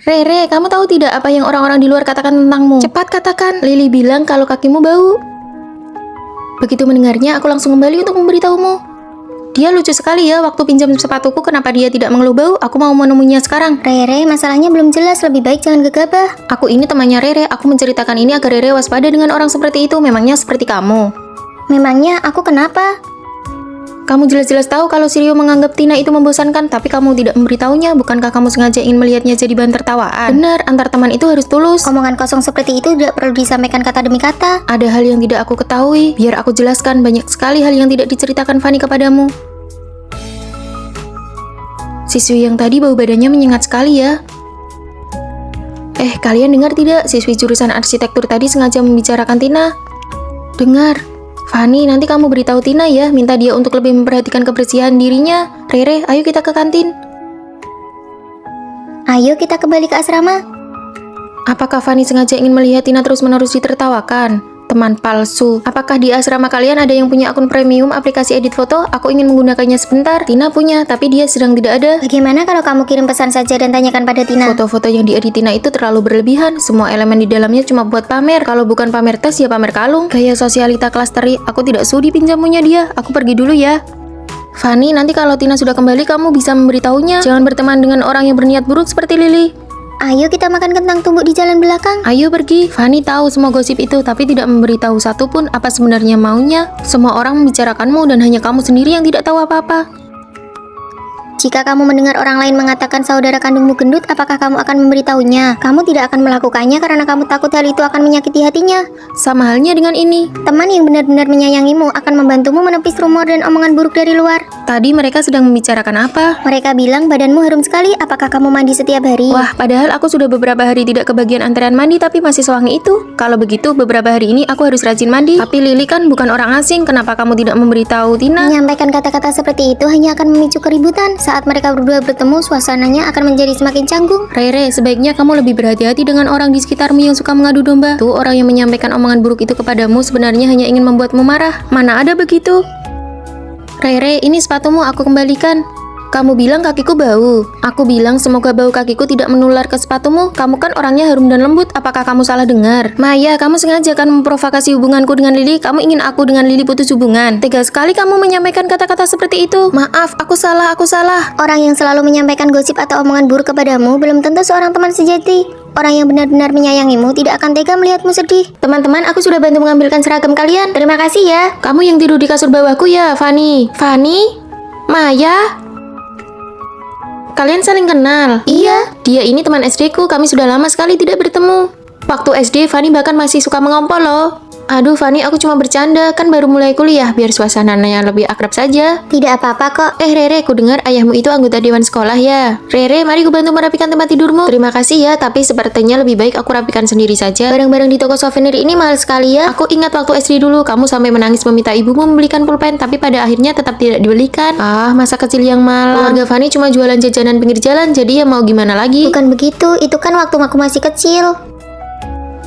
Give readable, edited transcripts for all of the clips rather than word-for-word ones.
Rere, kamu tahu tidak apa yang orang-orang di luar katakan tentangmu? Cepat katakan. Lily bilang kalau kakimu bau. Begitu mendengarnya, aku langsung kembali untuk memberitahumu. Dia lucu sekali ya, waktu pinjam sepatuku kenapa dia tidak mengeluh bau? Aku mau menemuinya sekarang. Rere, masalahnya belum jelas, lebih baik jangan gegabah. Aku ini temannya Rere, aku menceritakan ini agar Rere waspada dengan orang seperti itu, memangnya seperti kamu. Memangnya aku kenapa? Kamu jelas-jelas tahu kalau Sirio menganggap Tina itu membosankan, tapi kamu tidak memberitahunya. Bukankah kamu sengaja ingin melihatnya jadi bahan tertawaan? Benar, antar teman itu harus tulus. Omongan kosong seperti itu tidak perlu disampaikan kata demi kata. Ada hal yang tidak aku ketahui, biar aku jelaskan. Banyak sekali hal yang tidak diceritakan Fanny kepadamu. Siswi yang tadi bau badannya menyengat sekali ya. Kalian dengar tidak? Siswi jurusan arsitektur tadi sengaja membicarakan Tina. Dengar. Fanny, nanti kamu beritahu Tina ya, minta dia untuk lebih memperhatikan kebersihan dirinya. Rere, ayo kita ke kantin. Ayo kita kembali ke asrama. Apakah Fanny sengaja ingin melihat Tina terus-menerus ditertawakan? Teman palsu. Apakah di asrama kalian ada yang punya akun premium aplikasi edit foto? Aku ingin menggunakannya sebentar. Tina punya, tapi dia sedang tidak ada. Bagaimana kalau kamu kirim pesan saja dan tanyakan pada Tina? Foto-foto yang diedit Tina itu terlalu berlebihan. Semua elemen di dalamnya cuma buat pamer. Kalau bukan pamer tas, ya pamer kalung. Gaya sosialita kelas teri. Aku tidak sudi pinjamunya dia. Aku pergi dulu ya. Fanny, nanti kalau Tina sudah kembali, kamu bisa memberitahunya. Jangan berteman dengan orang yang berniat buruk seperti Lily. Ayo kita makan kentang tumbuk di jalan belakang. Ayo pergi. Fanny tahu semua gosip itu, tapi tidak memberitahu satupun apa sebenarnya maunya. Semua orang membicarakanmu dan hanya kamu sendiri yang tidak tahu apa-apa. Jika kamu mendengar orang lain mengatakan saudara kandungmu gendut, apakah kamu akan memberitahunya? Kamu tidak akan melakukannya karena kamu takut hal itu akan menyakiti hatinya. Sama halnya dengan ini. Teman yang benar-benar menyayangimu akan membantumu menepis rumor dan omongan buruk dari luar. Tadi mereka sedang membicarakan apa? Mereka bilang badanmu harum sekali, apakah kamu mandi setiap hari? Wah, padahal aku sudah beberapa hari tidak kebagian antrean mandi tapi masih sewangi itu. Kalau begitu, beberapa hari ini aku harus rajin mandi. Tapi Lily kan bukan orang asing, kenapa kamu tidak memberitahu Tina? Menyampaikan kata-kata seperti itu hanya akan memicu keributan. Saat mereka berdua bertemu, suasananya akan menjadi semakin canggung. Rere, sebaiknya kamu lebih berhati-hati dengan orang di sekitarmu yang suka mengadu domba. Tuh, orang yang menyampaikan omongan buruk itu kepadamu sebenarnya hanya ingin membuatmu marah. Mana ada begitu? Rere, ini sepatumu aku kembalikan. Kamu bilang kakiku bau. Aku bilang semoga bau kakiku tidak menular ke sepatumu. Kamu kan orangnya harum dan lembut. Apakah kamu salah dengar? Maya, kamu sengaja kan memprovokasi hubunganku dengan Lily. Kamu ingin aku dengan Lily putus hubungan. Tega sekali kamu menyampaikan kata-kata seperti itu. Maaf, aku salah. Orang yang selalu menyampaikan gosip atau omongan buruk kepadamu belum tentu seorang teman sejati. Orang yang benar-benar menyayangimu tidak akan tega melihatmu sedih. Teman-teman, aku sudah bantu mengambilkan seragam kalian. Terima kasih ya. Kamu yang tidur di kasur bawahku ya, Fanny? Fanny? Maya? Kalian saling kenal? Iya. Dia ini teman SD ku, kami sudah lama sekali tidak bertemu. Waktu SD, Fanny bahkan masih suka mengompol loh. Aduh Fanny, aku cuma bercanda, kan baru mulai kuliah, biar suasananya lebih akrab saja. Tidak apa-apa kok. Rere, ku dengar ayahmu itu anggota dewan sekolah ya. Rere, mari ku bantu merapikan tempat tidurmu. Terima kasih ya, tapi sepertinya lebih baik aku rapikan sendiri saja. Barang-barang di toko souvenir ini mahal sekali ya. Aku ingat waktu SD dulu, kamu sampai menangis meminta ibumu membelikan pulpen, tapi pada akhirnya tetap tidak dibelikan. Ah, masa kecil yang malang. Keluarga Fanny cuma jualan jajanan pinggir jalan, jadi ya mau gimana lagi? Bukan begitu, itu kan waktu aku masih kecil.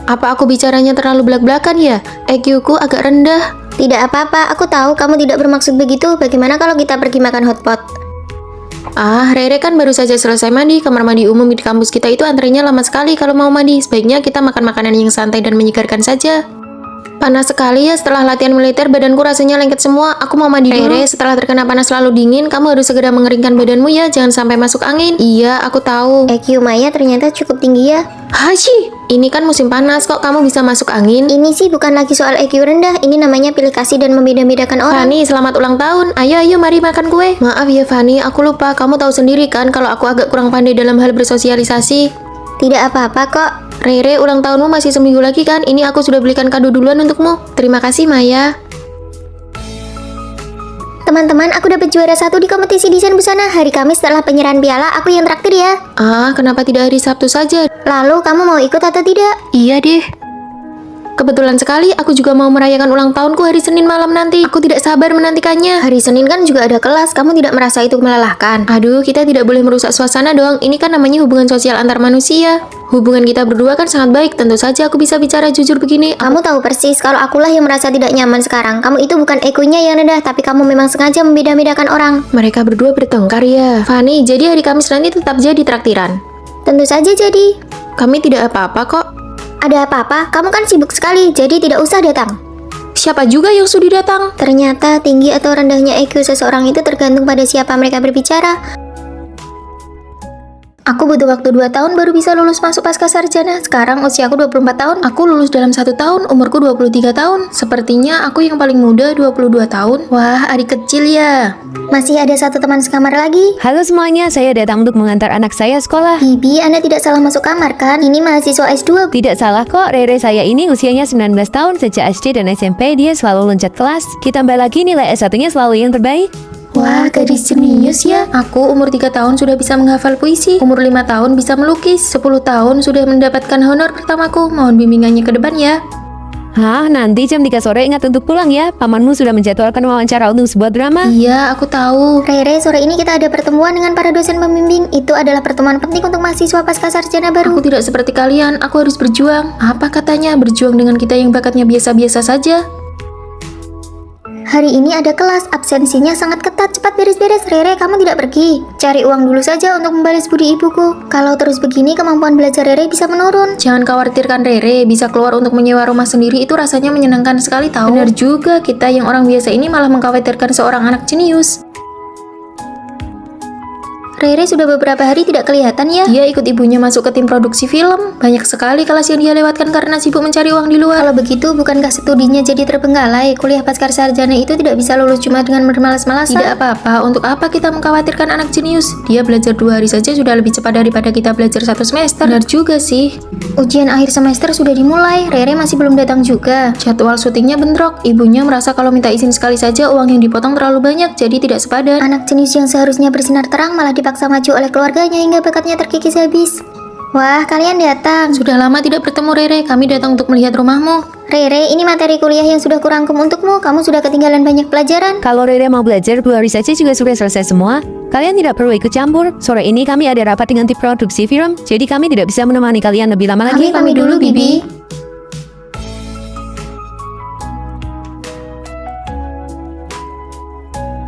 Apa aku bicaranya terlalu belak-belakan ya? EQ ku agak rendah. Tidak apa-apa, aku tahu kamu tidak bermaksud begitu. Bagaimana kalau kita pergi makan hotpot? Ah, Rere kan baru saja selesai mandi. Kamar mandi umum di kampus kita itu antrenya lama sekali kalau mau mandi. Sebaiknya kita makan makanan yang santai dan menyegarkan saja. Panas sekali ya, setelah latihan militer badanku rasanya lengket semua. Aku mau mandi dulu. Rere, setelah terkena panas selalu dingin, kamu harus segera mengeringkan badanmu ya, jangan sampai masuk angin. Iya, aku tahu. EQ Maya ternyata cukup tinggi ya. Haji, ini kan musim panas, kok kamu bisa masuk angin? Ini sih bukan lagi soal EQ rendah, ini namanya pilih kasih dan membeda-bedakan orang. Fanny, selamat ulang tahun. Ayo mari makan kue. Maaf ya Fanny, aku lupa. Kamu tahu sendiri kan kalau aku agak kurang pandai dalam hal bersosialisasi. Tidak apa-apa kok. Rere, ulang tahunmu masih seminggu lagi kan? Ini aku sudah belikan kado duluan untukmu. Terima kasih Maya. Teman-teman, aku dapat juara 1 di kompetisi desain busana. Hari Kamis setelah penyerahan piala, aku yang traktir ya. Ah, kenapa tidak hari Sabtu saja? Lalu, kamu mau ikut atau tidak? Iya deh. Kebetulan sekali, aku juga mau merayakan ulang tahunku hari Senin malam nanti. Aku tidak sabar menantikannya. Hari Senin kan juga ada kelas, kamu tidak merasa itu melelahkan? Aduh, kita tidak boleh merusak suasana dong. Ini kan namanya hubungan sosial antar manusia. Hubungan kita berdua kan sangat baik. Tentu saja aku bisa bicara jujur begini. Kamu tahu persis kalau akulah yang merasa tidak nyaman sekarang. Kamu itu bukan egonya yang rendah, tapi kamu memang sengaja membeda-bedakan orang. Mereka berdua bertengkar ya. Fanny, jadi hari Kamis nanti tetap jadi traktiran. Tentu saja jadi. Kami tidak apa-apa kok. Ada apa-apa? Kamu kan sibuk sekali, jadi tidak usah datang. Siapa juga yang sudah datang? Ternyata tinggi atau rendahnya IQ seseorang itu tergantung pada siapa mereka berbicara. Aku butuh waktu 2 tahun baru bisa lulus masuk pasca sarjana. Sekarang usiaku 24 tahun. Aku lulus dalam 1 tahun, umurku 23 tahun. Sepertinya aku yang paling muda, 22 tahun. Wah, adik kecil ya. Masih ada satu teman sekamar lagi. Halo semuanya, saya datang untuk mengantar anak saya sekolah. Bibi, Anda tidak salah masuk kamar kan? Ini mahasiswa S2. Tidak salah kok, Rere saya ini usianya 19 tahun. Sejak SD dan SMP dia selalu loncat kelas. Ditambah lagi nilai S1-nya selalu yang terbaik. Wah, gadis jenius ya. Aku umur 3 tahun sudah bisa menghafal puisi. Umur 5 tahun bisa melukis. 10 tahun sudah mendapatkan honor pertamaku. Mohon bimbingannya ke depan ya. Hah, nanti jam 3 sore ingat untuk pulang ya. Pamanmu sudah menjadwalkan wawancara untuk sebuah drama. Iya, aku tahu. Rere, sore ini kita ada pertemuan dengan para dosen pembimbing. Itu adalah pertemuan penting untuk mahasiswa pasca sarjana baru. Aku tidak seperti kalian, aku harus berjuang. Apa katanya berjuang dengan kita yang bakatnya biasa-biasa saja? Hari ini ada kelas, absensinya sangat ketat. Cepat beres-beres, Rere, kamu tidak pergi. Cari uang dulu saja untuk membalas budi ibuku. Kalau terus begini, kemampuan belajar Rere bisa menurun. Jangan khawatirkan Rere, bisa keluar untuk menyewa rumah sendiri itu rasanya menyenangkan sekali tahu. Benar juga, kita yang orang biasa ini malah mengkhawatirkan seorang anak jenius. Rere sudah beberapa hari tidak kelihatan ya. Dia ikut ibunya masuk ke tim produksi film. Banyak sekali kelas yang dia lewatkan karena sibuk mencari uang di luar. Kalau begitu, bukankah studinya jadi terbengkalai? Kuliah pasca sarjana itu tidak bisa lulus cuma dengan bermalas-malasan. Tidak apa-apa, untuk apa kita mengkhawatirkan anak jenius? Dia belajar 2 hari saja sudah lebih cepat daripada kita belajar 1 semester. Benar juga sih. Ujian akhir semester sudah dimulai, Rere masih belum datang juga. Jadwal syutingnya bentrok. Ibunya merasa kalau minta izin sekali saja uang yang dipotong terlalu banyak, jadi tidak sepadan. Anak jenius yang seharusnya bersinar terang malah dipaksa maju oleh keluarganya hingga bakatnya terkikis habis. Wah, kalian datang. Sudah lama tidak bertemu Rere, kami datang untuk melihat rumahmu. Rere, ini materi kuliah yang sudah kurangkum untukmu. Kamu sudah ketinggalan banyak pelajaran. Kalau Rere mau belajar 2 hari saja juga sudah selesai semua. Kalian tidak perlu ikut campur. Sore ini kami ada rapat dengan tim produksi film, jadi kami tidak bisa menemani kalian lebih lama lagi. Kami pamit dulu, Bibi.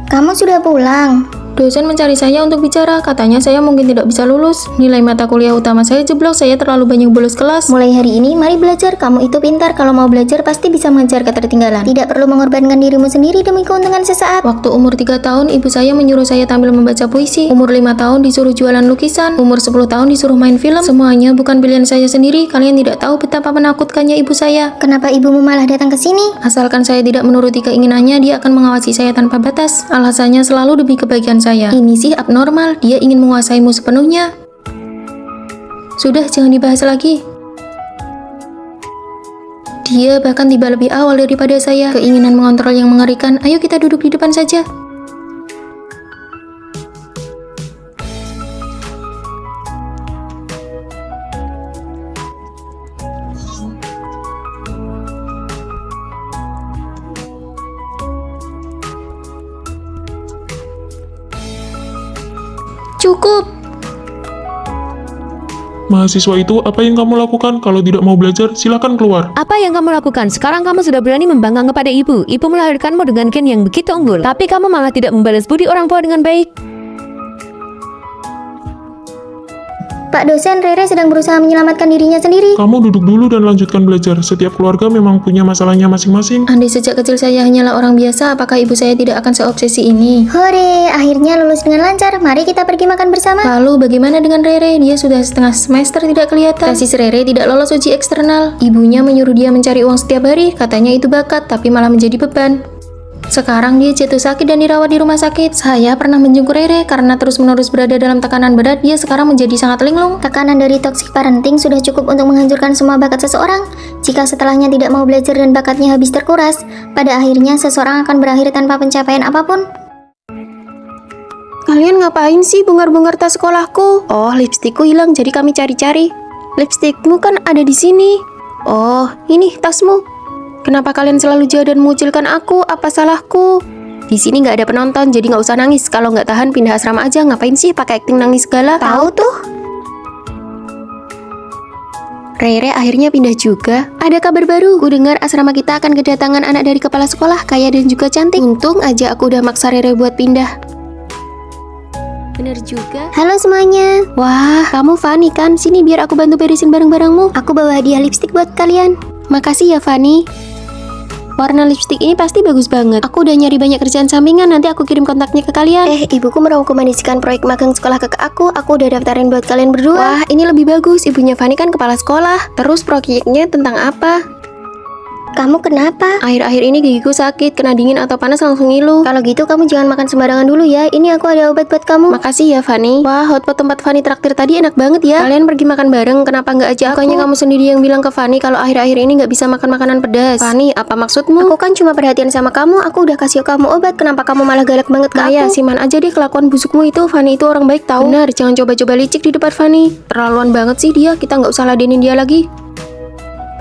Kamu sudah pulang. Dosen mencari saya untuk bicara, katanya saya mungkin tidak bisa lulus. Nilai mata kuliah utama saya jeblok, saya terlalu banyak bolos kelas. Mulai hari ini, mari belajar. Kamu itu pintar. Kalau mau belajar, pasti bisa mengejar ketertinggalan. Tidak perlu mengorbankan dirimu sendiri demi keuntungan sesaat. Waktu umur 3 tahun, ibu saya menyuruh saya tampil membaca puisi. Umur 5 tahun disuruh jualan lukisan. Umur 10 tahun disuruh main film. Semuanya bukan pilihan saya sendiri. Kalian tidak tahu betapa menakutkannya ibu saya. Kenapa ibumu malah datang ke sini? Asalkan saya tidak menuruti keinginannya, dia akan mengawasi saya tanpa batas. Alasannya selalu demi kebaikan saya. Ini sih abnormal, dia ingin menguasaimu sepenuhnya. Sudah, jangan dibahas lagi. Dia bahkan tiba lebih awal daripada saya. Keinginan mengontrol yang mengerikan. Ayo kita duduk di depan saja. Cukup. Mahasiswa itu, apa yang kamu lakukan? Kalau tidak mau belajar, silakan keluar. Apa yang kamu lakukan? Sekarang kamu sudah berani membangkang kepada ibu. Ibu melahirkanmu dengan gen yang begitu unggul. Tapi kamu malah tidak membalas budi orang tua dengan baik. Pak dosen, Rere sedang berusaha menyelamatkan dirinya sendiri. Kamu duduk dulu dan lanjutkan belajar. Setiap keluarga memang punya masalahnya masing-masing. Andai sejak kecil saya hanyalah orang biasa, apakah ibu saya tidak akan seobsesi ini? Hore, akhirnya lulus dengan lancar. Mari kita pergi makan bersama. Lalu bagaimana dengan Rere? Dia sudah setengah semester tidak kelihatan. Tesis Rere tidak lolos uji eksternal. Ibunya menyuruh dia mencari uang setiap hari. Katanya itu bakat, tapi malah menjadi beban. Sekarang dia jatuh sakit dan dirawat di rumah sakit. Saya pernah menjenguk Rere karena terus-menerus berada dalam tekanan berat. Dia sekarang menjadi sangat linglung. Tekanan dari toxic parenting sudah cukup untuk menghancurkan semua bakat seseorang. Jika setelahnya tidak mau belajar dan bakatnya habis terkuras, pada akhirnya seseorang akan berakhir tanpa pencapaian apapun. Kalian ngapain sih bongkar-bongkar tas sekolahku? Oh, lipstikku hilang jadi kami cari-cari. Lipstikmu kan ada di sini. Oh, ini tasmu. Kenapa kalian selalu jauh dan mengucilkan aku? Apa salahku? Di sini nggak ada penonton, jadi nggak usah nangis. Kalau nggak tahan, pindah asrama aja. Ngapain sih pakai acting nangis segala? Tahu tuh. Rere akhirnya pindah juga. Ada kabar baru. Ku dengar asrama kita akan kedatangan anak dari kepala sekolah, kaya dan juga cantik. Untung aja aku udah maksa Rere buat pindah. Bener juga. Halo semuanya. Wah, kamu Fanny kan? Sini biar aku bantu beresin barang-barangmu. Aku bawa hadiah lipstik buat kalian. Makasih ya Fanny. Warna lipstik ini pasti bagus banget. Aku udah nyari banyak kerjaan sampingan, nanti aku kirim kontaknya ke kalian. Ibuku merekomendasikan proyek magang sekolah ke aku udah daftarin buat kalian berdua. Wah, ini lebih bagus. Ibunya Fanny kan kepala sekolah. Terus proyeknya tentang apa? Kamu kenapa? Akhir-akhir ini gigiku sakit, kena dingin atau panas langsung ngilu. Kalau gitu kamu jangan makan sembarangan dulu ya. Ini aku ada obat buat kamu. Makasih ya Fanny. Wah, hotpot tempat Fanny traktir tadi enak banget ya. Kalian pergi makan bareng, kenapa nggak aja aku? Bukannya kamu sendiri yang bilang ke Fanny kalau akhir-akhir ini nggak bisa makan makanan pedas. Fanny, apa maksudmu? Aku kan cuma perhatian sama kamu. Aku udah kasih kamu obat. Kenapa kamu malah galak banget ke Maya, aku? siman aja deh kelakuan busukmu itu. Fanny itu orang baik tahu. Benar, jangan coba-coba licik di depan Fanny. Terlaluan banget sih dia. Kita nggak usah ladenin dia lagi.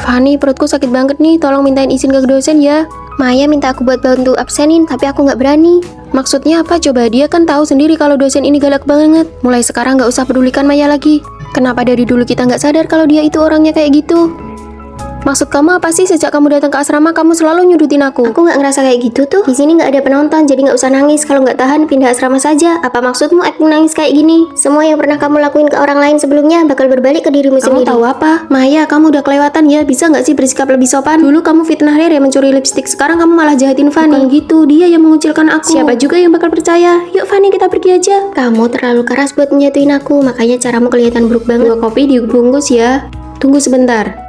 Fanny, perutku sakit banget nih. Tolong mintain izin ke dosen ya. Maya minta aku buat bantu absenin, tapi aku nggak berani. Maksudnya apa coba? Dia kan tahu sendiri kalau dosen ini galak banget. Mulai sekarang nggak usah pedulikan Maya lagi. Kenapa dari dulu kita nggak sadar kalau dia itu orangnya kayak gitu? Maksud kamu apa sih? Sejak kamu datang ke asrama, kamu selalu nyudutin aku. Aku nggak ngerasa kayak gitu tuh. Di sini nggak ada penonton, jadi nggak usah nangis. Kalau nggak tahan, pindah asrama saja. Apa maksudmu acting nangis kayak gini? Semua yang pernah kamu lakuin ke orang lain sebelumnya bakal berbalik ke dirimu Kamu sendiri. tahu apa? Maya, kamu udah kelewatan ya. Bisa nggak sih bersikap lebih sopan? Dulu kamu fitnah Rere mencuri lipstik, sekarang kamu malah jahatin Fanny. Bukan gitu, dia yang mengucilkan aku. Siapa juga yang bakal percaya? Yuk Fanny, kita pergi aja. Kamu terlalu keras buat menjatuhin aku, makanya caramu kelihatan buruk banget. 2 kopi dibungkus ya. Tunggu sebentar.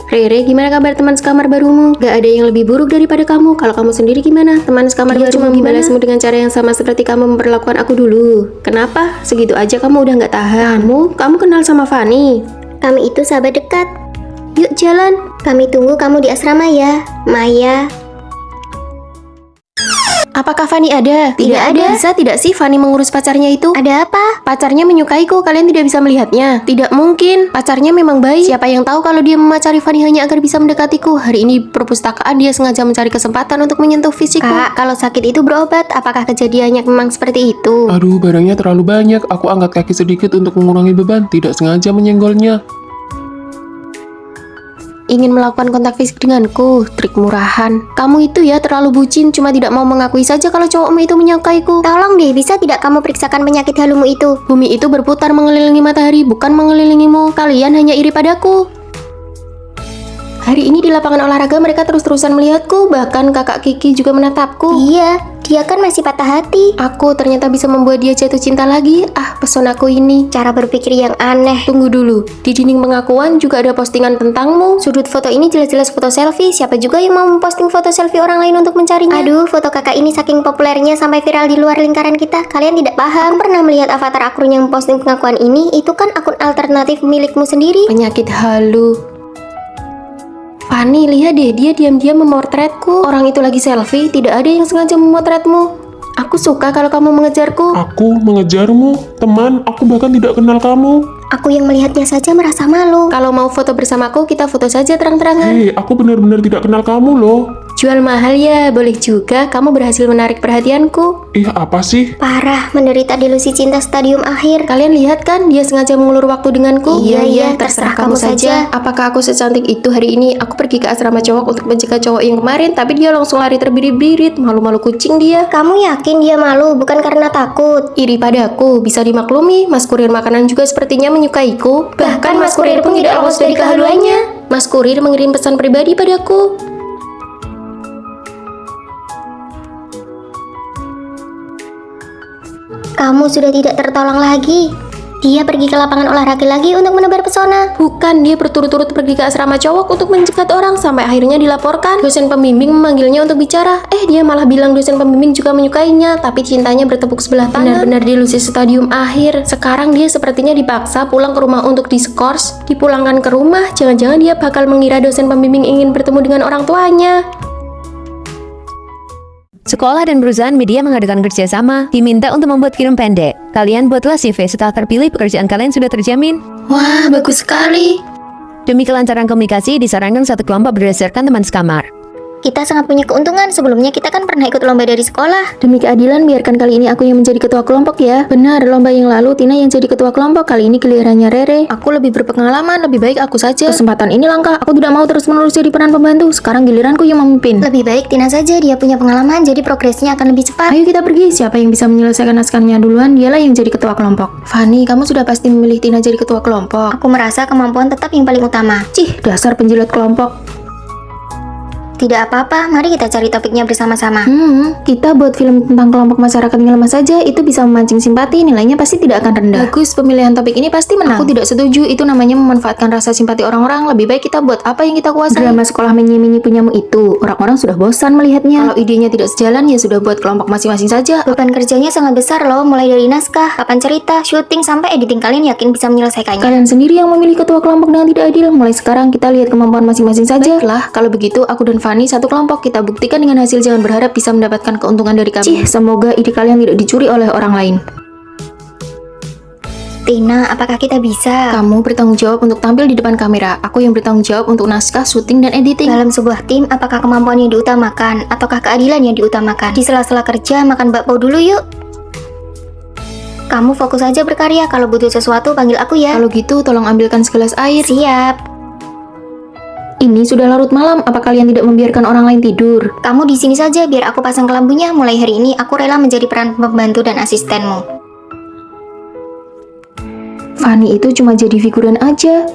Rere, gimana kabar teman sekamar barumu? Gak ada yang lebih buruk daripada kamu. Kalau kamu sendiri gimana? Teman sekamar Dia barumu cuma membalasmu dengan cara yang sama seperti kamu memperlakukan aku dulu. Kenapa? Segitu aja kamu udah gak tahan. Kamu kenal sama Fanny? Kami itu sahabat dekat. Yuk jalan. Kami tunggu kamu di asrama ya, Maya. Apakah Fanny ada? Tidak ada. Bisa tidak sih Fanny mengurus pacarnya itu? Ada apa? Pacarnya menyukaiku, kalian tidak bisa melihatnya. Tidak mungkin, pacarnya memang baik. Siapa yang tahu kalau dia memacari Fanny hanya agar bisa mendekatiku. Hari ini perpustakaan dia sengaja mencari kesempatan untuk menyentuh fisikku. Kak, kalau sakit itu berobat. Apakah kejadiannya memang seperti itu? Aduh, barangnya terlalu banyak. Aku angkat kaki sedikit untuk mengurangi beban, tidak sengaja menyenggolnya. Ingin melakukan kontak fisik denganku, trik murahan. Kamu itu ya terlalu bucin, cuma tidak mau mengakui saja kalau cowokmu itu menyukaiku. Tolong deh, bisa tidak kamu periksakan penyakit halumu itu? Bumi itu berputar mengelilingi matahari, bukan mengelilingimu. Kalian hanya iri padaku. Hari ini di lapangan olahraga mereka terus-terusan melihatku, bahkan kakak Kiki juga menatapku. Iya, dia kan masih patah hati. Aku ternyata bisa membuat dia jatuh cinta lagi. Ah, pesonaku ini. Cara berpikir yang aneh. Tunggu dulu, di dinding pengakuan juga ada postingan tentangmu. Sudut foto ini jelas-jelas foto selfie. Siapa juga yang mau memposting foto selfie orang lain untuk mencarinya? Aduh, foto kakak ini saking populernya sampai viral di luar lingkaran kita. Kalian tidak paham. Aku pernah melihat avatar akun yang memposting pengakuan ini. Itu kan akun alternatif milikmu sendiri. Penyakit halu. Fanny, lihat deh, dia diam-diam memotretku. Orang itu lagi selfie, tidak ada yang sengaja memotretmu. Aku suka kalau kamu mengejarku. Aku mengejarmu, teman. Aku bahkan tidak kenal kamu. Aku yang melihatnya saja merasa malu. Kalau mau foto bersamaku, kita foto saja terang-terangan. Hei, aku benar-benar tidak kenal kamu loh. Jual mahal ya, boleh juga. Kamu berhasil menarik perhatianku. Ih, apa sih? Parah, menderita delusi cinta stadium akhir. Kalian lihat kan, dia sengaja mengulur waktu denganku. Iya, terserah kamu saja. Apakah aku secantik itu hari ini? Aku pergi ke asrama cowok untuk mencegah cowok yang kemarin, tapi dia langsung lari terbirit-birit. Malu-malu kucing dia. Kamu yakin dia malu, bukan karena takut? Iri padaku, bisa dimaklumi. Mas kurir makanan juga sepertinya menyukaiku. Bahkan Mas kurir pun tidak lolos dari kehaluannya. Mas kurir mengirim pesan pribadi padaku. Kamu sudah tidak tertolong lagi. Dia pergi ke lapangan olahraga lagi untuk menebar pesona. Bukan, dia berturut-turut pergi ke asrama cowok untuk mencegat orang sampai akhirnya dilaporkan. Dosen pembimbing memanggilnya untuk bicara. Dia malah bilang dosen pembimbing juga menyukainya, tapi cintanya bertepuk sebelah tangan. Benar-benar delusi stadium akhir. Sekarang dia sepertinya dipaksa pulang ke rumah untuk diskors. Dipulangkan ke rumah, jangan-jangan dia bakal mengira dosen pembimbing ingin bertemu dengan orang tuanya. Sekolah dan perusahaan media mengadakan kerjasama, diminta untuk membuat film pendek. Kalian buatlah CV, setelah terpilih pekerjaan kalian sudah terjamin. Wah, bagus sekali. Demi kelancaran komunikasi, disarankan satu kelompok berdasarkan teman sekamar. Kita sangat punya keuntungan. Sebelumnya kita kan pernah ikut lomba dari sekolah. Demi keadilan, biarkan kali ini aku yang menjadi ketua kelompok ya. Benar, lomba yang lalu Tina yang jadi ketua kelompok, kali ini gilirannya Rere. Aku lebih berpengalaman, lebih baik aku saja. Kesempatan ini langka, aku tidak mau terus-menerus jadi peran pembantu. Sekarang giliranku yang memimpin. Lebih baik Tina saja, dia punya pengalaman, jadi progresnya akan lebih cepat. Ayo kita pergi, siapa yang bisa menyelesaikan naskahnya duluan, dialah yang jadi ketua kelompok. Fanny, kamu sudah pasti memilih Tina jadi ketua kelompok. Aku merasa kemampuan tetap yang paling utama. Cih, dasar penjilat kelompok. Tidak apa-apa, mari kita cari topiknya bersama-sama. Kita buat film tentang kelompok masyarakat yang lemah saja, itu bisa memancing simpati, nilainya pasti tidak akan rendah. Bagus, pemilihan topik ini pasti menang. Aku tidak setuju, itu namanya memanfaatkan rasa simpati orang-orang. Lebih baik kita buat apa yang kita kuasai. Drama sekolah menyi-menyi punyamu itu, orang-orang sudah bosan melihatnya. Kalau idenya tidak sejalan, ya sudah buat kelompok masing-masing saja. Beban kerjanya sangat besar loh, mulai dari naskah, papan cerita, syuting, sampai editing. Kalian yakin bisa menyelesaikannya? Kalian sendiri yang memilih ketua kelompok dengan tidak adil. Mulai sekarang kita lihat kemampuan masing-masing saja. Baiklah, kalau begitu aku dan Fanny satu kelompok, kita buktikan dengan hasil, jangan berharap bisa mendapatkan keuntungan dari kami. Semoga ide kalian tidak dicuri oleh orang lain. Tina, apakah kita bisa? Kamu bertanggung jawab untuk tampil di depan kamera, aku yang bertanggung jawab untuk naskah, syuting, dan editing. Dalam sebuah tim, apakah kemampuan yang diutamakan, ataukah keadilan yang diutamakan? Di sela-sela kerja, makan bakpao dulu yuk. Kamu fokus aja berkarya, kalau butuh sesuatu panggil aku ya. Kalau gitu, tolong ambilkan segelas air. Siap. Ini sudah larut malam, apa kalian tidak membiarkan orang lain tidur? Kamu di sini saja biar aku pasang kelambunya. Mulai hari ini aku rela menjadi peran pembantu dan asistenmu. Fanny itu cuma jadi figuran aja.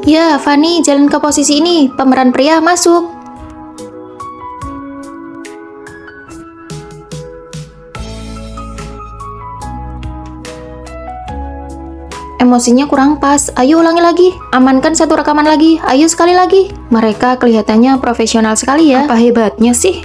Ya, Fanny, jalan ke posisi ini. Pemeran pria masuk. Emosinya kurang pas, ayo ulangi lagi. Amankan satu rekaman lagi, ayo sekali lagi. Mereka kelihatannya profesional sekali ya. Apa hebatnya sih?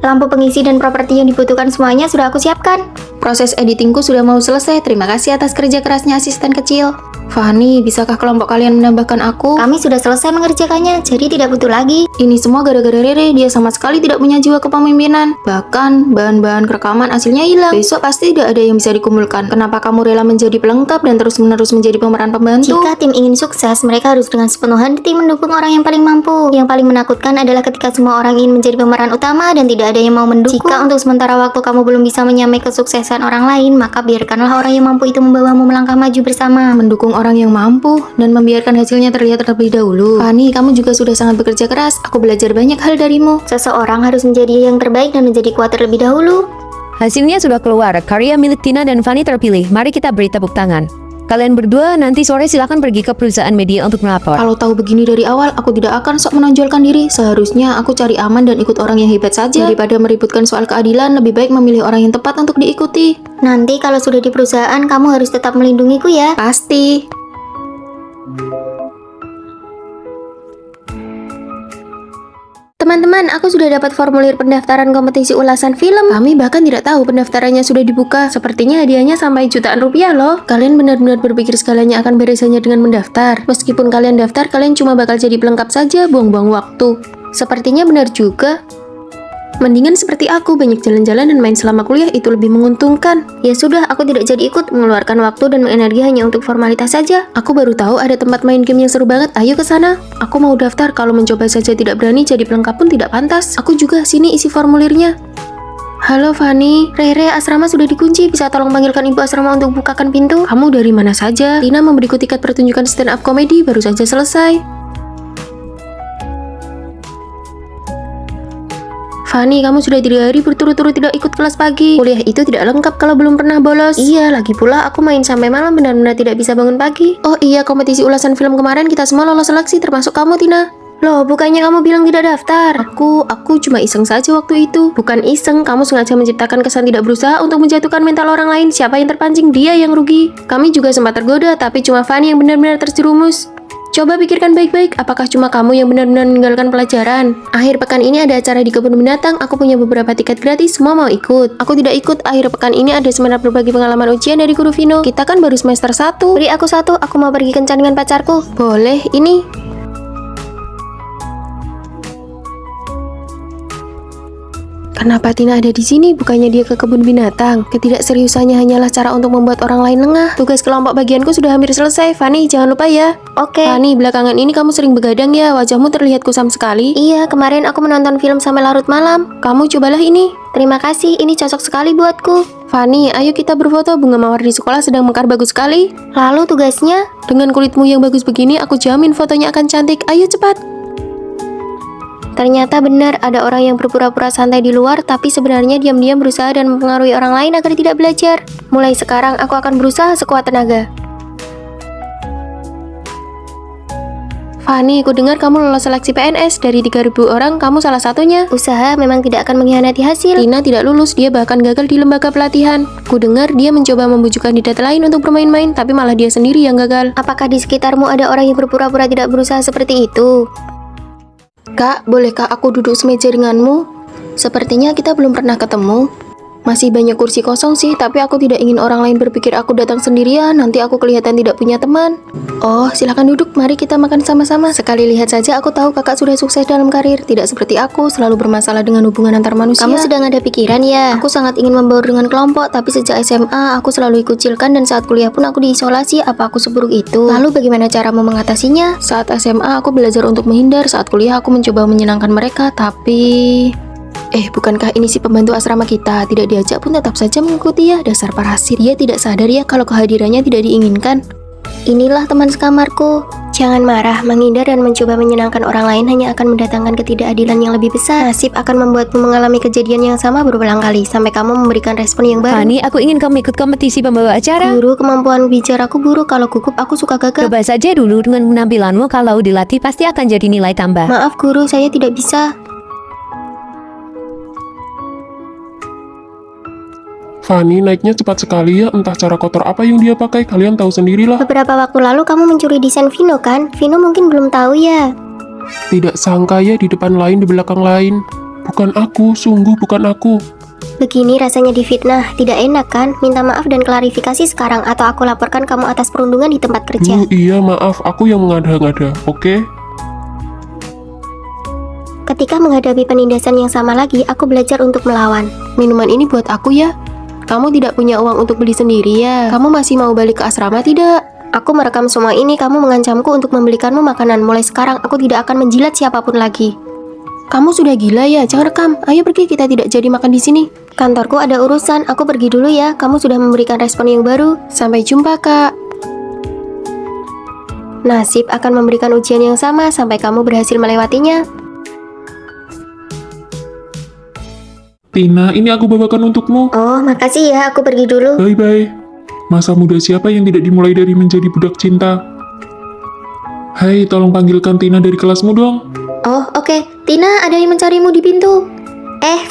Lampu pengisi dan properti yang dibutuhkan semuanya sudah aku siapkan. Proses editingku sudah mau selesai, terima kasih atas kerja kerasnya asisten kecil. Fanny, bisakah kelompok kalian menambahkan aku? Kami sudah selesai mengerjakannya, jadi tidak butuh lagi. Ini semua gara-gara Rere, dia sama sekali tidak punya jiwa kepemimpinan. Bahkan, bahan-bahan rekaman hasilnya hilang. Besok pasti tidak ada yang bisa dikumpulkan. Kenapa kamu rela menjadi pelengkap dan terus-menerus menjadi pemeran pembantu? Jika tim ingin sukses, mereka harus dengan sepenuh hati mendukung orang yang paling mampu. Yang paling menakutkan adalah ketika semua orang ingin menjadi pemeran utama dan tidak ada yang mau mendukung. Jika untuk sementara waktu kamu belum bisa menyamai kesuksesan orang lain, maka biarkanlah orang yang mampu itu membawamu melangkah maju bersama. Mendukung orang yang mampu dan membiarkan hasilnya terlihat terlebih dahulu. Fanny, kamu juga sudah sangat bekerja keras. Aku belajar banyak hal darimu. Seseorang harus menjadi yang terbaik dan menjadi kuat terlebih dahulu. Hasilnya sudah keluar, karya milik Tina dan Fanny terpilih. Mari kita beri tepuk tangan. Kalian berdua nanti sore silakan pergi ke perusahaan media untuk melapor. Kalau tahu begini dari awal, aku tidak akan sok menonjolkan diri. Seharusnya aku cari aman dan ikut orang yang hebat saja. Daripada meributkan soal keadilan, lebih baik memilih orang yang tepat untuk diikuti. Nanti kalau sudah di perusahaan, kamu harus tetap melindungiku ya. Pasti. Teman-teman, aku sudah dapat formulir pendaftaran kompetisi ulasan film. Kami bahkan tidak tahu pendaftarannya sudah dibuka. Sepertinya hadiahnya sampai jutaan rupiah loh. Kalian benar-benar berpikir segalanya akan beres hanya dengan mendaftar. Meskipun kalian daftar, kalian cuma bakal jadi pelengkap saja, buang-buang waktu. Sepertinya benar juga. Mendingan seperti aku, banyak jalan-jalan dan main selama kuliah itu lebih menguntungkan. Ya sudah, aku tidak jadi ikut, mengeluarkan waktu dan energi hanya untuk formalitas saja. Aku baru tahu ada tempat main game yang seru banget, ayo ke sana. Aku mau daftar, kalau mencoba saja tidak berani, jadi pelengkap pun tidak pantas. Aku juga, sini isi formulirnya. Halo Fanny, Rere, asrama sudah dikunci, bisa tolong panggilkan ibu asrama untuk bukakan pintu? Kamu dari mana saja? Tina memberiku tiket pertunjukan stand up komedi, baru saja selesai. Fanny, kamu sudah 3 hari berturut-turut tidak ikut kelas pagi. Kuliah itu tidak lengkap kalau belum pernah bolos. Iya, lagi pula aku main sampai malam benar-benar tidak bisa bangun pagi. Oh iya, kompetisi ulasan film kemarin kita semua lolos seleksi, termasuk kamu, Tina. Loh, bukannya kamu bilang tidak daftar? Aku cuma iseng saja waktu itu. Bukan iseng, kamu sengaja menciptakan kesan tidak berusaha untuk menjatuhkan mental orang lain. Siapa yang terpancing, dia yang rugi. Kami juga sempat tergoda, tapi cuma Fanny yang benar-benar terjerumus. Coba pikirkan baik-baik, apakah cuma kamu yang benar-benar meninggalkan pelajaran? Akhir pekan ini ada acara di kebun binatang, aku punya beberapa tiket gratis, semua mau ikut. Aku tidak ikut, akhir pekan ini ada seminar berbagi pengalaman ujian dari Guru Vino. Kita kan baru semester 1. Beri aku 1, aku mau pergi kencan dengan pacarku. Boleh, ini. Kenapa Tina ada di sini? Bukannya dia ke kebun binatang? Ketidakseriusannya hanyalah cara untuk membuat orang lain lengah. Tugas kelompok bagianku sudah hampir selesai. Fanny, jangan lupa ya. Oke. Fanny, belakangan ini kamu sering begadang ya. Wajahmu terlihat kusam sekali. Iya, kemarin aku menonton film sampai larut malam. Kamu cobalah ini. Terima kasih, ini cocok sekali buatku. Fanny, ayo kita berfoto. Bunga mawar di sekolah sedang mekar bagus sekali. Lalu tugasnya? Dengan kulitmu yang bagus begini, aku jamin fotonya akan cantik. Ayo cepat. Ternyata benar ada orang yang berpura-pura santai di luar, tapi sebenarnya diam-diam berusaha dan mempengaruhi orang lain agar tidak belajar. Mulai sekarang aku akan berusaha sekuat tenaga. Fanny, ku dengar kamu lolos seleksi PNS. Dari 3.000 orang, kamu salah satunya. Usaha memang tidak akan mengkhianati hasil. Tina tidak lulus, dia bahkan gagal di lembaga pelatihan. Ku dengar dia mencoba membujuk kandidat lain untuk bermain-main, tapi malah dia sendiri yang gagal. Apakah di sekitarmu ada orang yang berpura-pura tidak berusaha seperti itu? Kak, bolehkah aku duduk semeja denganmu? Sepertinya kita belum pernah ketemu. Masih banyak kursi kosong sih, tapi aku tidak ingin orang lain berpikir aku datang sendirian, nanti aku kelihatan tidak punya teman. Oh, silakan duduk, mari kita makan sama-sama. Sekali lihat saja aku tahu kakak sudah sukses dalam karir, tidak seperti aku, selalu bermasalah dengan hubungan antar manusia. Kamu sedang ada pikiran ya? Aku sangat ingin membaur dengan kelompok, tapi sejak SMA aku selalu dikucilkan dan saat kuliah pun aku diisolasi. Apa aku seburuk itu? Lalu bagaimana caramu mengatasinya? Saat SMA aku belajar untuk menghindar, saat kuliah aku mencoba menyenangkan mereka, tapi... bukankah ini si pembantu asrama kita? Tidak diajak pun tetap saja mengikuti ya, dasar parasit. Dia tidak sadar ya kalau kehadirannya tidak diinginkan. Inilah teman sekamarku. Jangan marah, menghindar dan mencoba menyenangkan orang lain hanya akan mendatangkan ketidakadilan yang lebih besar. Nasib akan membuatmu mengalami kejadian yang sama berulang kali sampai kamu memberikan respon yang baru. Fanny, aku ingin kamu ikut kompetisi pembawa acara. Guru, kemampuan bicaraku buruk. Kalau gugup aku suka gagap. Coba saja dulu dengan penampilanmu, kalau dilatih pasti akan jadi nilai tambah. Maaf guru, saya tidak bisa. Fanny naiknya cepat sekali ya, entah cara kotor apa yang dia pakai, kalian tahu sendirilah. Beberapa waktu lalu kamu mencuri desain Vino kan? Vino mungkin belum tahu ya. Tidak sangka ya, di depan lain, di belakang lain. Bukan aku, sungguh bukan aku. Begini rasanya difitnah, tidak enak kan? Minta maaf dan klarifikasi sekarang atau aku laporkan kamu atas perundungan di tempat kerja. Iya maaf, aku yang mengada-ngada, oke? Ketika menghadapi penindasan yang sama lagi, aku belajar untuk melawan. Minuman ini buat aku ya. Kamu tidak punya uang untuk beli sendiri ya? Kamu masih mau balik ke asrama tidak? Aku merekam semua ini, kamu mengancamku untuk membelikanmu makanan. Mulai sekarang aku tidak akan menjilat siapapun lagi. Kamu sudah gila ya? Jangan rekam. Ayo pergi, kita tidak jadi makan di sini. Kantorku ada urusan, aku pergi dulu ya. Kamu sudah memberikan respon yang baru. Sampai jumpa, Kak. Nasib akan memberikan ujian yang sama sampai kamu berhasil melewatinya. Tina, ini aku bawakan untukmu. Oh, makasih ya, aku pergi dulu. Bye-bye. Masa muda siapa yang tidak dimulai dari menjadi budak cinta? Hai, tolong panggilkan Tina dari kelasmu dong. Oh, oke. Tina, ada yang mencarimu di pintu.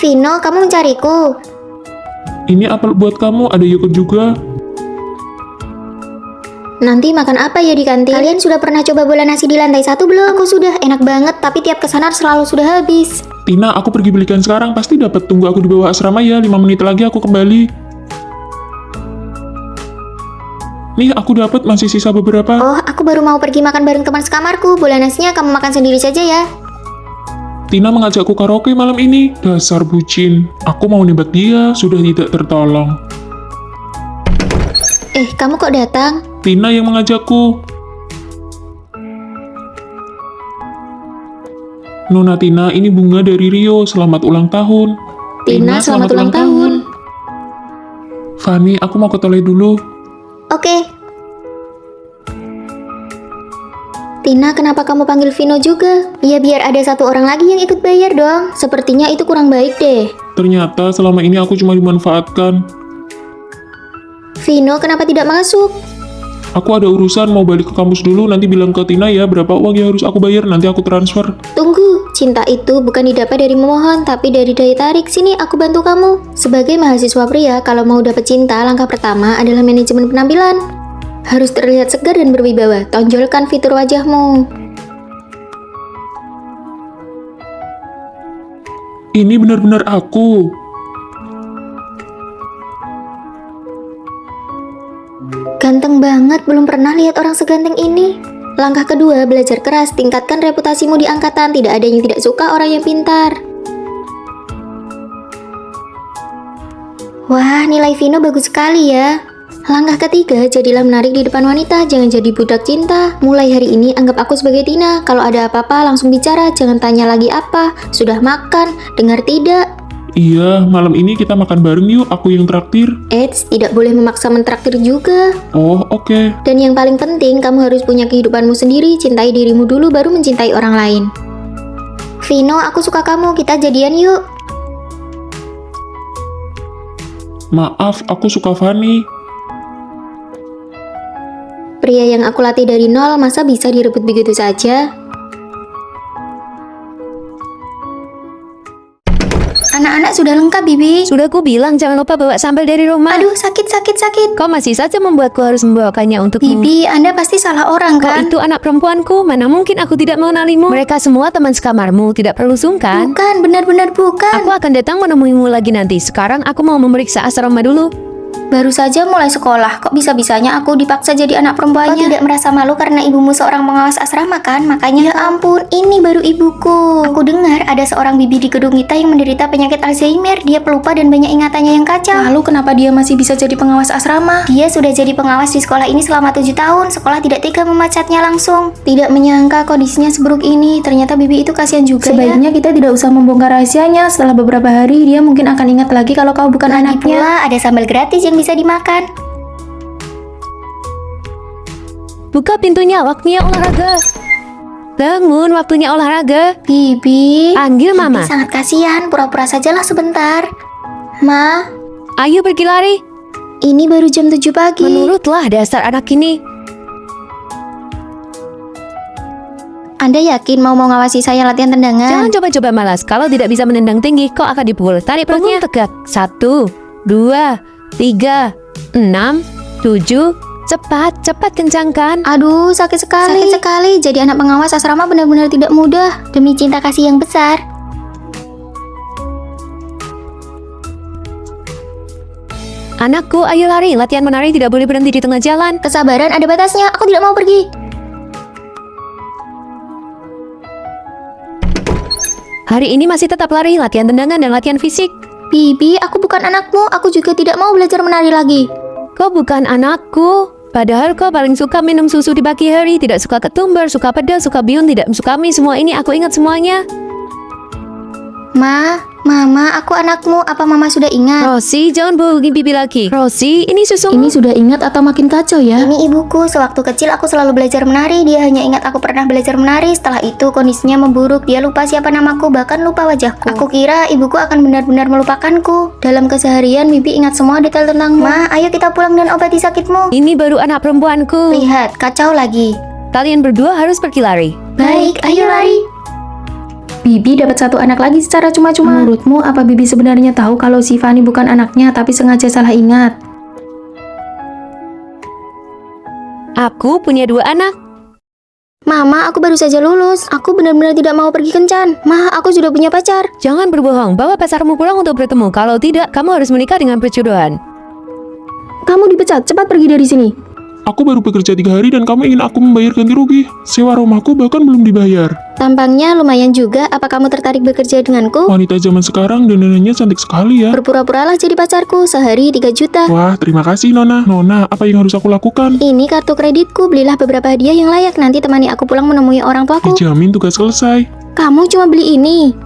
Vino, kamu mencariku. Ini apel buat kamu, ada yogurt juga. Nanti makan apa ya di kantin? Kalian sudah pernah coba bola nasi di lantai 1 belum? Aku sudah, enak banget, tapi tiap kesana selalu sudah habis. Tina, aku pergi belikan sekarang, pasti dapat. Tunggu aku di bawah asrama ya, 5 menit lagi aku kembali. Nih, aku dapat, masih sisa beberapa. Oh, aku baru mau pergi makan bareng teman sekamarku. Bola nasinya kamu makan sendiri saja ya. Tina mengajakku karaoke malam ini. Dasar bucin. Aku mau nembak dia, sudah tidak tertolong. Kamu kok datang? Tina yang mengajakku. Nona Tina, ini bunga dari Rio. Selamat ulang tahun. Tina, selamat ulang tahun. Fanny, aku mau ke toilet dulu. Oke. Tina, kenapa kamu panggil Vino juga? Ya biar ada satu orang lagi yang ikut bayar dong. Sepertinya itu kurang baik deh. Ternyata selama ini aku cuma dimanfaatkan. Vino, kenapa tidak masuk? Aku ada urusan, mau balik ke kampus dulu. Nanti bilang ke Tina ya, berapa uang yang harus aku bayar. Nanti aku transfer. Tunggu, cinta itu bukan didapat dari memohon, tapi dari daya tarik. Sini, aku bantu kamu. Sebagai mahasiswa pria, kalau mau dapat cinta, langkah pertama adalah manajemen penampilan. Harus terlihat segar dan berwibawa. Tonjolkan fitur wajahmu. Ini benar-benar aku. Ganteng banget, belum pernah lihat orang seganteng ini. Langkah kedua, belajar keras, tingkatkan reputasimu di angkatan. Tidak ada yang tidak suka orang yang pintar. Wah, nilai Vino bagus sekali ya. Langkah ketiga, jadilah menarik di depan wanita, jangan jadi budak cinta. Mulai hari ini anggap aku sebagai Tina. Kalau ada apa-apa langsung bicara, jangan tanya lagi apa. Sudah makan, dengar tidak? Iya, malam ini kita makan bareng yuk, aku yang traktir. Eits, tidak boleh memaksa mentraktir juga. Oh, oke. Dan yang paling penting, kamu harus punya kehidupanmu sendiri, cintai dirimu dulu baru mencintai orang lain. Vino, aku suka kamu, kita jadian yuk. Maaf, aku suka Fanny. Pria yang aku latih dari nol, masa bisa direbut begitu saja? Anak-anak sudah lengkap, Bibi. Sudah ku bilang jangan lupa bawa sambal dari rumah. Aduh, sakit. Kau masih saja membuatku harus membawakannya untukmu. Bibi, Anda pasti salah orang Kau kan? itu anak perempuanku, mana mungkin aku tidak mengenalimu? Mereka semua teman sekamarmu, tidak perlu sungkan. Bukan, benar-benar bukan. Aku akan datang menemuimu lagi nanti. Sekarang aku mau memeriksa asrama dulu. Baru saja mulai sekolah, kok bisa-bisanya aku dipaksa jadi anak perempuannya? Kau tidak merasa malu karena ibumu seorang pengawas asrama kan? Makanya ya ampun, ini baru ibuku. Aku dengar ada seorang bibi di gedung kita yang menderita penyakit Alzheimer. Dia pelupa dan banyak ingatannya yang kacau. Lalu kenapa dia masih bisa jadi pengawas asrama? Dia sudah jadi pengawas di sekolah ini selama 7 tahun. Sekolah tidak tega memecatnya langsung. Tidak menyangka kondisinya seburuk ini. Ternyata bibi itu kasihan juga. Sebaiknya kita tidak usah membongkar rahasianya. Setelah beberapa hari, dia mungkin akan ingat lagi kalau kau bukan Lagi anaknya. pula ada sambal gratis yang bisa dimakan. Buka pintunya, waktunya olahraga. Bangun, waktunya olahraga. Bibi, Panggil Bibi mama. sangat kasihan, pura-pura sajalah sebentar. Ma, Ayo pergi lari. ini baru jam 7 pagi. Menurutlah dasar anak ini. Anda yakin mau ngawasi saya latihan tendangan? Jangan coba-coba malas. Kalau tidak bisa menendang tinggi, kau akan dipukul. Tarik perutnya. Tegak. 1, 2, 3, 6, 7. Cepat kencangkan. Aduh, sakit sekali. Sakit sekali. Jadi anak pengawas asrama benar-benar tidak mudah. Demi cinta kasih yang besar. Anakku, ayo lari. Latihan menari tidak boleh berhenti di tengah jalan. Kesabaran ada batasnya. Aku tidak mau pergi. Hari ini masih tetap lari, latihan tendangan dan latihan fisik. Bibi, aku bukan anakmu. Aku juga tidak mau belajar menari lagi. Kau bukan anakku. Padahal kau paling suka minum susu di pagi hari, tidak suka ketumbar, suka pedas, suka bihun, tidak suka mie. Semua ini aku ingat semuanya. Mama, aku anakmu. Apa mama sudah ingat? Rosie, jangan bohongi bibi lagi. Rosie, ini susumu. Ini sudah ingat atau makin kacau ya? Ini ibuku. Sewaktu kecil aku selalu belajar menari. Dia hanya ingat aku pernah belajar menari. Setelah itu kondisinya memburuk. Dia lupa siapa namaku, bahkan lupa wajahku. Aku kira ibuku akan benar-benar melupakanku. Dalam keseharian, bibi ingat semua detail tentangmu. Ma, ayo kita pulang dan obati sakitmu. Ini baru anak perempuanku. Lihat, kacau lagi. Kalian berdua harus pergi lari. Baik, ayo lari. Bibi dapat satu anak lagi secara cuma-cuma. Menurutmu, apa Bibi sebenarnya tahu kalau si Fanny bukan anaknya tapi sengaja salah ingat? Aku punya 2 anak. Mama, aku baru saja lulus. Aku benar-benar tidak mau pergi kencan. Ma, aku sudah punya pacar. Jangan berbohong, bawa pacarmu pulang untuk bertemu. Kalau tidak, kamu harus menikah dengan perjodohan. Kamu dipecat, cepat pergi dari sini. Aku baru bekerja 3 hari dan kamu ingin aku membayar ganti rugi. Sewa rumahku bahkan belum dibayar. Tampangnya lumayan juga. Apa kamu tertarik bekerja denganku? Wanita zaman sekarang dandanannya cantik sekali ya. Berpura-puralah jadi pacarku. Sehari 3 juta. Wah, terima kasih Nona. Nona, apa yang harus aku lakukan? Ini kartu kreditku. Belilah beberapa hadiah yang layak. Nanti temani aku pulang menemui orang tuaku. Dijamin tugas selesai. Kamu cuma beli ini.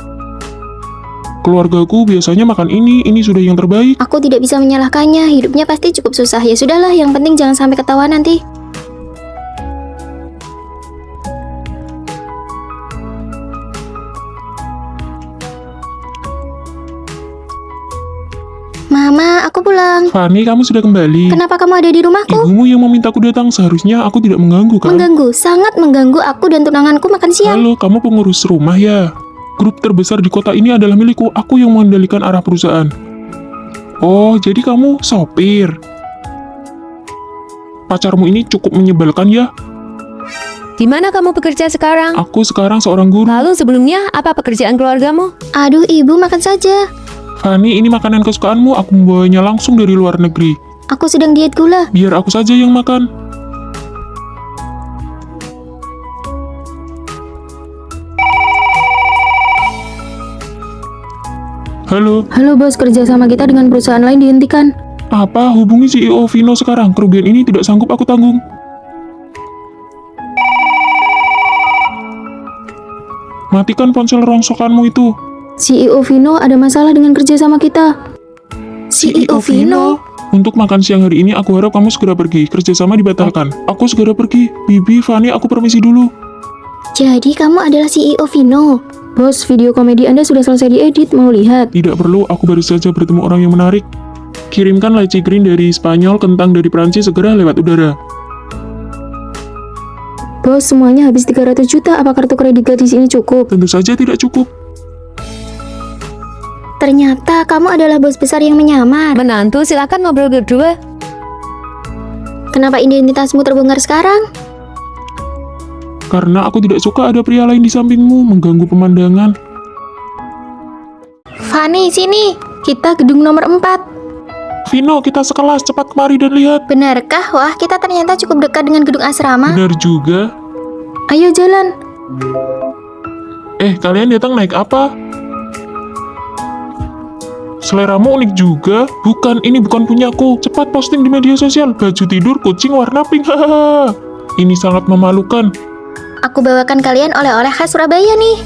Keluargaku biasanya makan ini sudah yang terbaik. Aku tidak bisa menyalahkannya. Hidupnya pasti cukup susah. Ya sudahlah, yang penting jangan sampai ketahuan nanti. Mama, aku pulang. Fanny, kamu sudah kembali. Kenapa kamu ada di rumahku? Ibumu yang memintaku datang, seharusnya aku tidak mengganggu kan? Mengganggu, sangat mengganggu. Aku dan tunanganku makan siang. Halo, kamu pengurus rumah ya? Grup terbesar di kota ini adalah milikku. Aku yang mengendalikan arah perusahaan. Oh, jadi kamu sopir. Pacarmu ini cukup menyebalkan ya? Di mana kamu bekerja sekarang? Aku sekarang seorang guru. Lalu sebelumnya, apa pekerjaan keluargamu? Aduh, ibu makan saja. Fanny, ini makanan kesukaanmu. Aku membawanya langsung dari luar negeri. Aku sedang diet gula. Biar aku saja yang makan. Halo, Halo bos, kerja sama kita dengan perusahaan lain dihentikan. apa? Hubungi CEO Vino sekarang. Kerugian ini tidak sanggup aku tanggung. Matikan ponsel rongsokanmu itu. CEO Vino ada masalah dengan kerja sama kita. CEO Vino? Untuk makan siang hari ini, aku harap kamu segera pergi. Kerjasama dibatalkan. Aku segera pergi. Bibi, Fanny, aku permisi dulu. Jadi kamu adalah CEO Vino? Bos, video komedi Anda sudah selesai diedit, mau lihat? Tidak perlu, aku baru saja bertemu orang yang menarik. Kirimkan lychee green dari Spanyol, kentang dari Prancis segera lewat udara. Bos, semuanya habis 300 juta, apa kartu kredit gadis ini cukup? Tentu saja tidak cukup. Ternyata kamu adalah bos besar yang menyamar. Menantu, silakan ngobrol berdua. Kenapa identitasmu terbongkar sekarang? Karena aku tidak suka ada pria lain di sampingmu, mengganggu pemandangan. Fanny, sini. Kita gedung nomor 4. Vino, kita sekelas, cepat kemari dan lihat. Benarkah? Wah, kita ternyata cukup dekat dengan gedung asrama. Benar juga. Ayo jalan. Kalian datang naik apa? Seleramu unik juga. Bukan, ini bukan punyaku. Cepat posting di media sosial. Baju tidur kucing warna pink. Hahaha. Ini sangat memalukan. Aku bawakan kalian oleh-oleh khas Surabaya nih.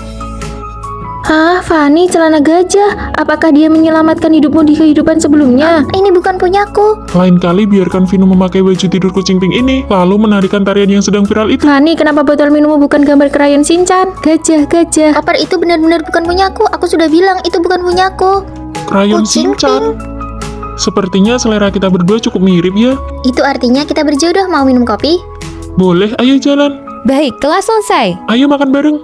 Hah, Fanny, celana gajah. Apakah dia menyelamatkan hidupmu di kehidupan sebelumnya? Ini bukan punyaku. Lain kali biarkan Vino memakai baju tidur kucing pink ini, lalu menarikan tarian yang sedang viral itu. Fanny, kenapa botol minummu bukan gambar krayon Shinchan? Gajah, gajah. Koper itu benar-benar bukan punyaku. Aku sudah bilang itu bukan punyaku. Krayon Kucing Shinchan. Sepertinya selera kita berdua cukup mirip ya. Itu artinya kita berjodoh. Mau minum kopi? Boleh, ayo jalan. Baik, kelas selesai. Ayo makan bareng.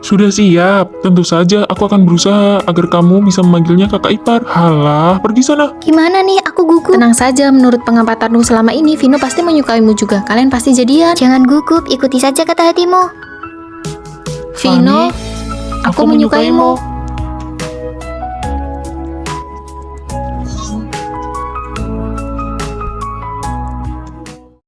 Sudah siap. Tentu saja aku akan berusaha agar kamu bisa memanggilnya kakak ipar. Halah, pergi sana. Gimana nih? Aku gugup. Tenang saja, menurut pengampatanmu selama ini, Vino pasti menyukaimu juga. Kalian pasti jadian. Jangan gugup, ikuti saja kata hatimu. Vino, Fanny, aku menyukaimu.